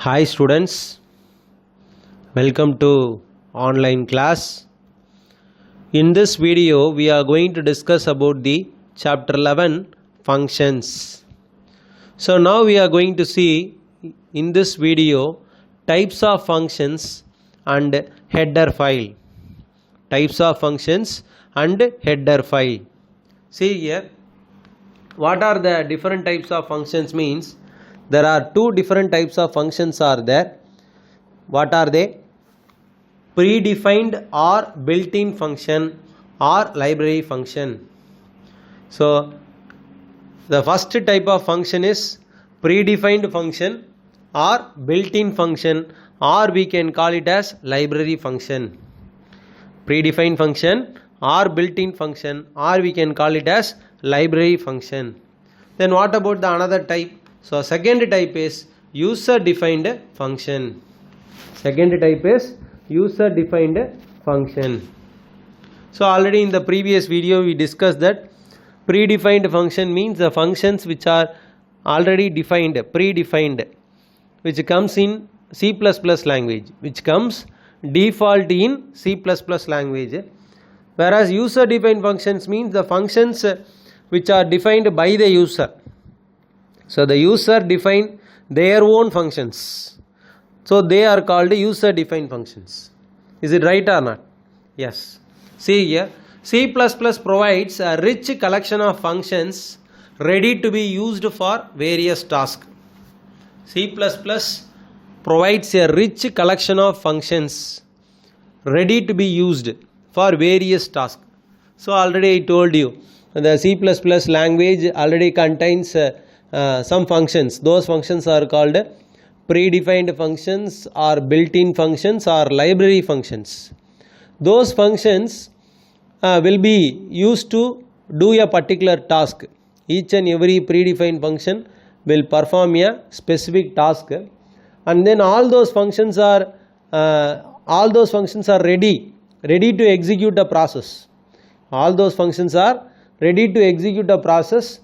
Hi students, welcome to online class. In this video we are going to discuss about the chapter 11 functions. So now we are going to see in this video types of functions and header file. Types of functions and header file. See here, what are the different types of functions means there are two different types of functions are there. What are they? Predefined or built-in function or library function. So the first type of function is predefined function or built-in function, or we can call it as library function. Predefined function or built-in function, or we can call it as library function. Then what about the another type? So second type is user defined function. Second type is user defined function. So already in the previous video we discussed that predefined function means the functions which are already defined, predefined, which comes in C++ language, which comes default in C++ language. Whereas user defined functions means the functions which are defined by the user. So the user define their own functions. So they are called user defined functions. Is it right or not? Yes. See here, C++ provides a rich collection of functions ready to be used for various tasks. C++ provides a rich collection of functions ready to be used for various tasks. So already I told you the C++ language already contains some functions. Those functions are called predefined functions or built-in functions or library functions. Those functions will be used to do a particular task. Each and every predefined function will perform a specific task, and then all those functions are ready to execute a process. All those functions are ready to execute a process.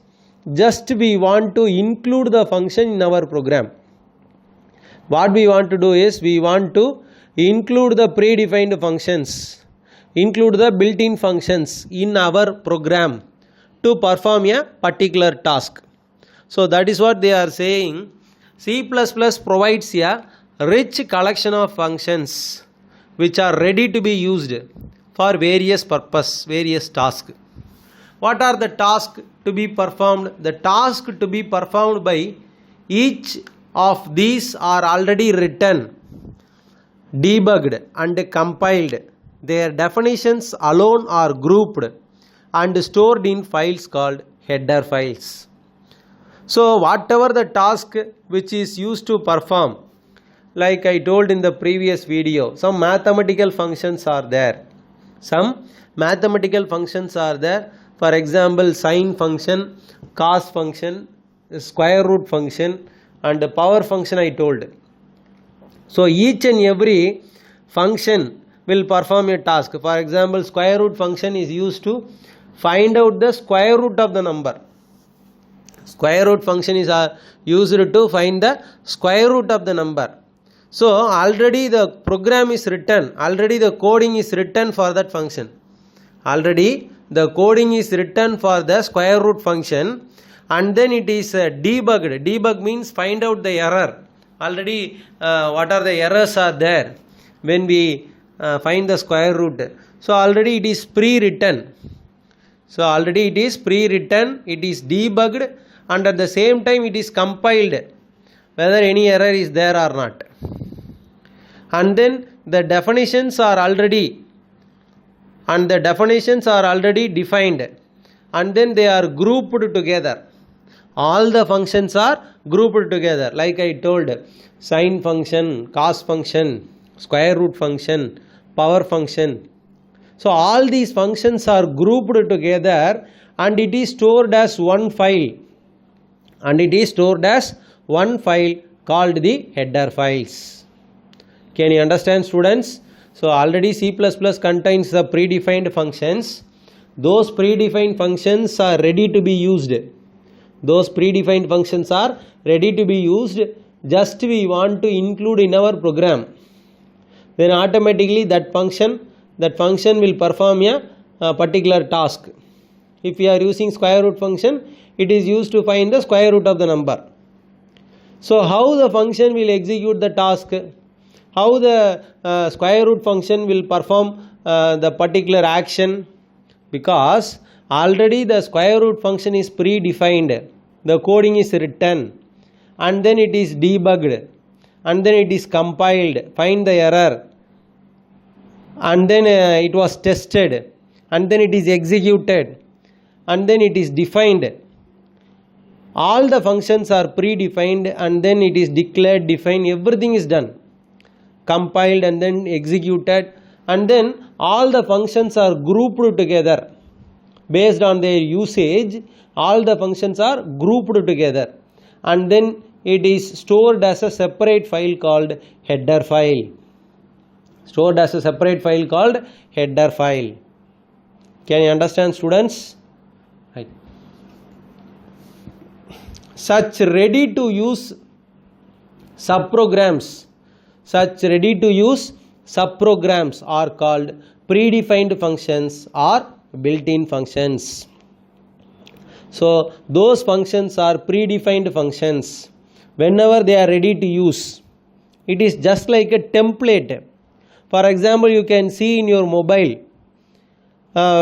Just we want to include the function in our program. What we want to do is we want to include the predefined functions, include the built-in functions in our program to perform a particular task. So that is what they are saying. C++ provides a rich collection of functions which are ready to be used for various purpose, various tasks. What are the tasks to be performed? The task to be performed by each of these are already written, debugged and compiled. Their definitions alone are grouped and stored in files called header files. So whatever the task which is used to perform, like I told in the previous video, some mathematical functions are there. Some mathematical functions are there. For example, sine function, cos function, square root function and power function I told. So each and every function will perform a task. For example, square root function is used to find out the square root of the number. Square root function is used to find the square root of the number. So already the program is written, already the coding is written for that function. Already the coding is written for the square root function, and then it is debugged. Debug means find out the error. Already what are the errors are there when we find the square root. So already it is pre-written. So already it is pre-written, it is debugged, and at the same time it is compiled whether any error is there or not. And then the definitions are already defined, and then they are grouped together. All the functions are grouped together, like I told, sine function, cos function, square root function, power function. So all these functions are grouped together and it is stored as one file, called the header files. Can you understand, students? So already C++ contains the predefined functions. Those predefined functions are ready to be used. Those predefined functions are ready to be used just we want to include in our program, then automatically that function will perform a particular task. If we are using square root function, it is used to find the square root of the number. So how the function will execute the task? How the square root function will perform the particular action? Because already the square root function is predefined. The coding is written and then it is debugged and then it is compiled, find the error, and then it was tested and then it is executed and then it is defined. All the functions are predefined and then it is declared, defined, everything is done, compiled and then executed, and then all the functions are grouped together based on their usage. All the functions are grouped together and then it is stored as a separate file called header file. Stored as a separate file called header file. Can you understand, students? Right. Such ready to use subprograms are called predefined functions or built-in functions. So those functions are predefined functions. Whenever they are ready to use, it is just like a template. For example, you can see in your mobile,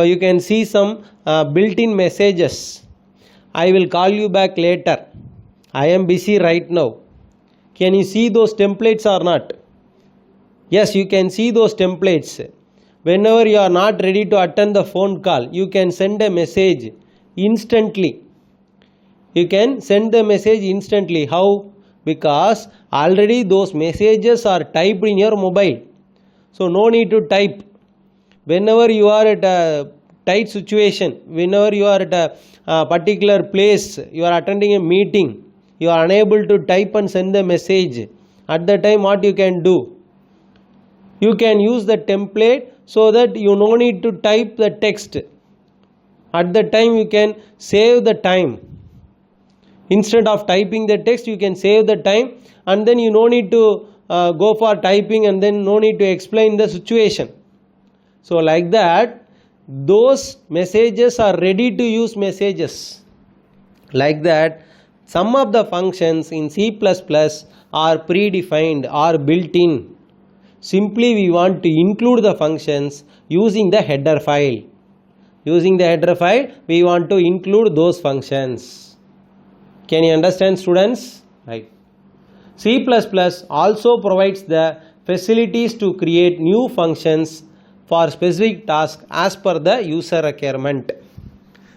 you can see some built-in messages. I will call you back later. I am busy right now. Can you see those templates or not? Yes, you can see those templates. Whenever you are not ready to attend the phone call, you can send a message instantly. You can send the message instantly. How? Because already those messages are typed in your mobile. So no need to type. Whenever you are at a tight situation, whenever you are at a particular place, you are attending a meeting, you are unable to type and send the message. At that time, what you can do? You can use the template so that you no need to type the text. At that time, you can save the time. Instead of typing the text, you can save the time and then you no need to go for typing and then no need to explain the situation. So like that, those messages are ready to use messages. Like that, some of the functions in C++ are predefined or built in. Simply we want to include the functions using the header file. Using the header file, we want to include those functions. Can you understand, students? Right. C++ also provides the facilities to create new functions for specific tasks as per the user requirement.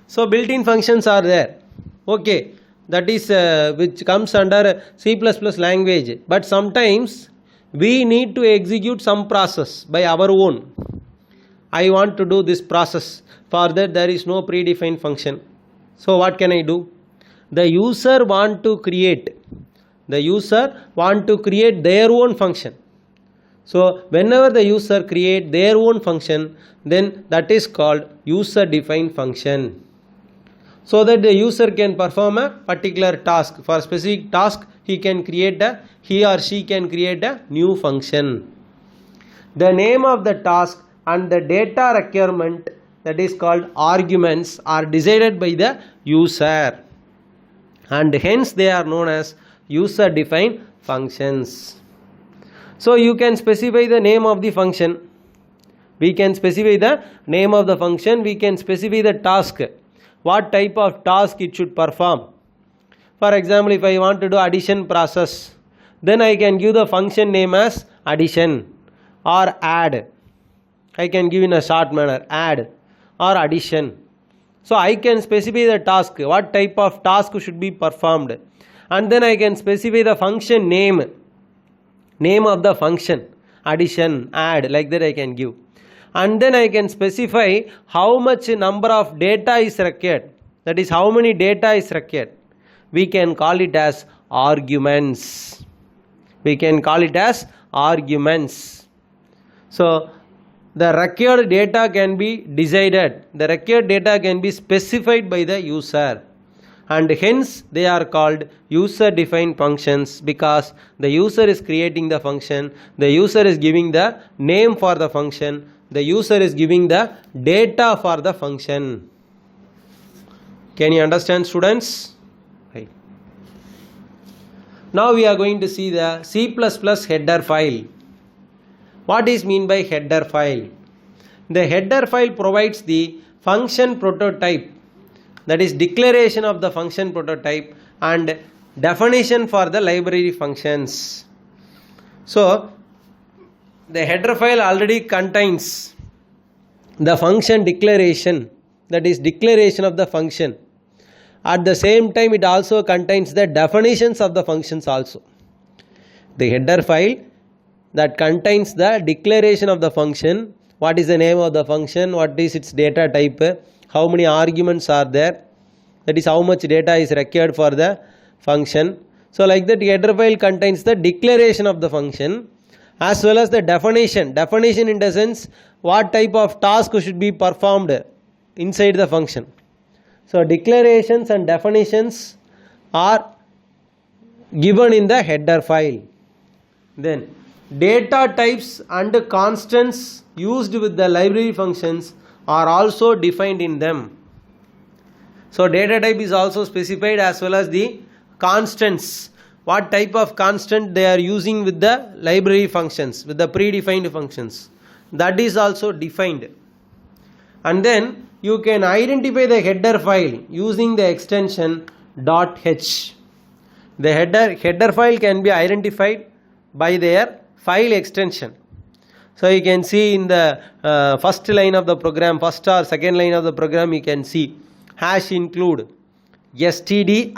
So built-in functions are there. Okay, that is which comes under C++ language. But sometimes we need to execute some process by our own. I want to do this process. For that there is no predefined function. So what can I do? The user want to create their own function. So whenever the user create their own function, then that is called user defined function. So that the user can perform a particular task. For a specific task, he or she can create a new function. The name of the task and the data requirement, that is called arguments, are decided by the user, and hence they are known as user defined functions. So you can specify the name of the function. We can specify the name of the function. We can specify the task, what type of task it should perform. For example, if I want to do addition process, then I can give the function name as addition or add. I can give in a short manner, add or addition. So I can specify the task, what type of task should be performed, and then I can specify the function name of the function, addition, add, like that I can give. And then I can specify how much number of data is required, that is how many data is required. We can call it as arguments. So the required data can be decided, the required data can be specified by the user. and hence they are called user defined functions, because the user is creating the function, the user is giving the name for the function, the user is giving the data for the function. Can you understand, students? Right. Now we are going to see the C++ header file. What is mean by header file? The header file provides the function prototype, that is declaration of the function prototype and definition for the library functions. So the header file already contains the function declaration, that is declaration of the function. At the same time it also contains the definitions of the functions also. The header file that contains the declaration of the function, what is the name of the function, what is its data type, how many arguments are there, that is how much data is required for the function. So like that, header file contains the declaration of the function as well as the definition in the sense what type of task should be performed inside the function. So declarations and definitions are given in the header file. Then data types and constants used with the library functions are also defined in them. So data type is also specified as well as the constants, what type of constant they are using with the library functions, with the predefined functions, that is also defined. And then you can identify the header file using the extension .h. The header file can be identified by their file extension. So you can see in the first line of the program, first or second line of the program, you can see hash include stdio.h,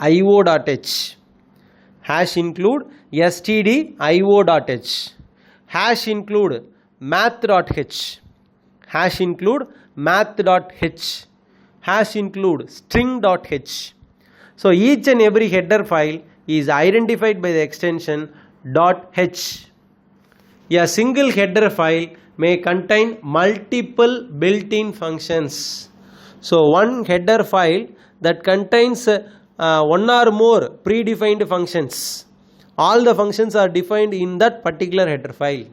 hash include stdio.h, hash include math.h, hash include math.h, hash include string.h. So each and every header file is identified by the extension .h. A single header file may contain multiple built-in functions. So one header file that contains one or more predefined functions. All the functions are defined in that particular header file.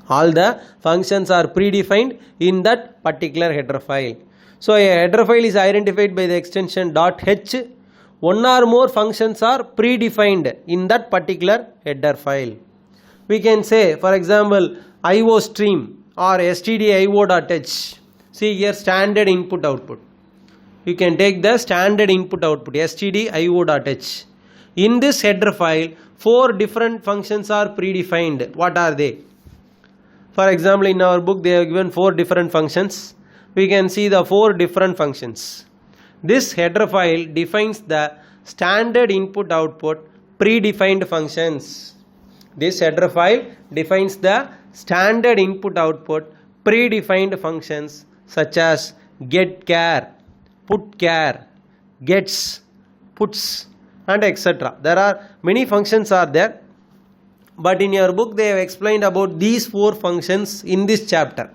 All the functions are predefined in that particular header file. So a header file is identified by the extension .h. One or more functions are predefined in that particular header file. We can say, for example, IO stream or stdio.h. See here, standard input output. You can take the standard input output stdio.h. In this header file, 4 different functions are predefined. What are they? For example, in our book they have given 4 different functions. We can see the 4 different functions. This header file defines the standard input output predefined functions. This header file defines the standard input output predefined functions such as getChar, putChar, gets, puts, and etc. There are many functions are there, but in your book they have explained about these 4 functions in this chapter.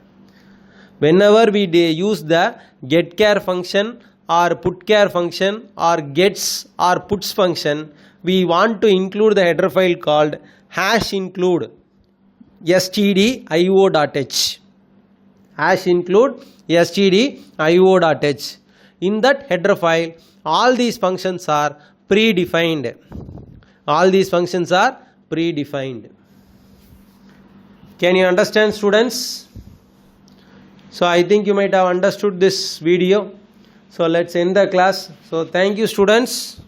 Whenever we use the getChar function or putChar function or gets or puts function, we want to include the header file called hash include stdio.h. hash include stdio.h. In that header file, all these functions are predefined. All these functions are predefined. Can you understand, students? So I think you might have understood this video. So let's end the class. So thank you, students.